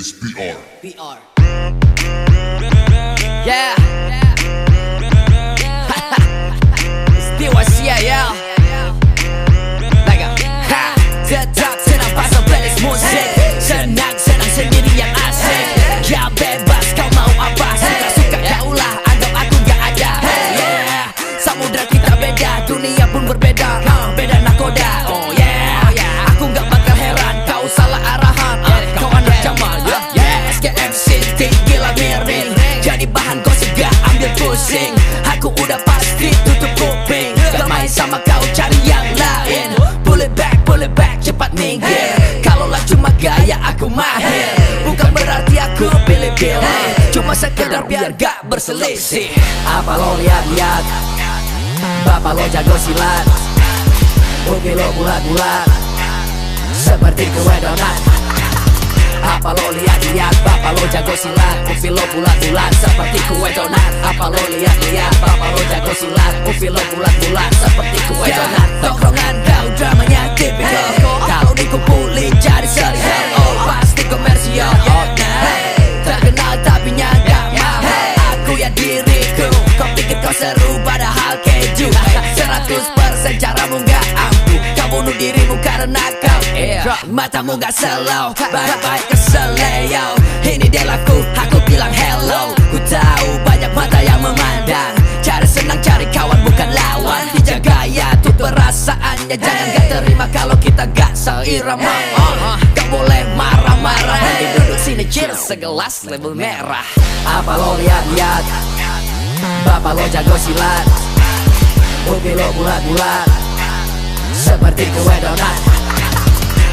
is BR. Yeah. It's DYCIL. Like a tetap senang pasang playlist musik. Senang-senang sendiri yang asik. Ya bebas kau mau apa. Suka-suka kaulah, anggap aku gak ada. Yeah. Samudra kita beda, dunia pun berbeda. Beda nakoda. Oh yeah. Aku gak bakal heran kau salah arahan. Kau anak Jamal. Yeah. SKM City gila miring. Jadi bahan gosip gak ambil pusing. Aku udah pasti tutup kuping. Gak main sama kau cari yang lain. Pull it back, cepat minggir. Kalaulah cuma gaya aku mahir. Bukan berarti aku pilih-pilih. Cuma sekedar biar gak berselisih. Apa lo lihat-lihat? Bapak lo jago silat. Mungkin lo bulat-bulat seperti kue donat. Apa lo lihat-lihat? Bapak lo jago silat. Mungkin lo bulat-bulat seperti kue donat. Apa lo lihat-lihat? Bapak lo jago silat. Mungkin lo bulat-bulat seperti kue donat. Tongkrongan kau dramanya tipikal. Kalau dikumpulin jadi serial. Oh pasti komersial. Terkenal tapi gak mau. Aku ya diriku. Kau pikir kau seru padahal keju. 100% caramu gak ampuh. Kau bunuh dirimu karena kau matamu gak slow. Baik-baik keseleo. Ini dia laku, aku bilang hello. Ku tahu banyak mata yang memandang. Cari senang, cari kawan bukan lawan. Dijaga ya tuh perasaannya. Jangan gak terima kalau kita gak seirama. Gak boleh marah-marah. Nanti duduk sini cheers segelas label merah. Apa lo lihat-lihat? Bapak lo jago silat. Mungkin lo bulat-bulat seperti kue donat.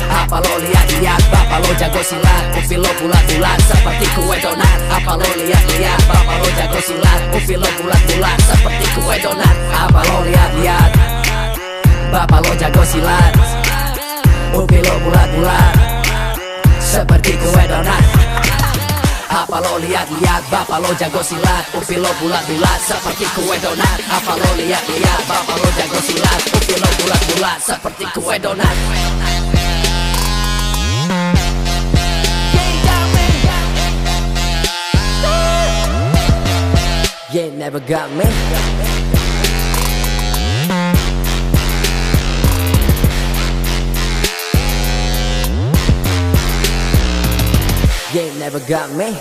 Apa lo lihat-lihat? Bapak lo jago silat. Mungkin lo bulat-bulat seperti kue donat. Apa lo lihat-lihat? Bapak lo jago silat. Mungkin lo bulat-bulat seperti kue donat. Apa lo lihat-lihat? Bapak lo jago silat. Mungkin lo bulat-bulat seperti kue donat. Apa lo lihat-lihat? Bapak lo jago silat. Mungkin lo bulat-bulat seperti kue donat. Apa lo lihat-lihat? Bapak lo jago silat. Mungkin lo bulat-bulat seperti kue donat. You never got me. You never got me.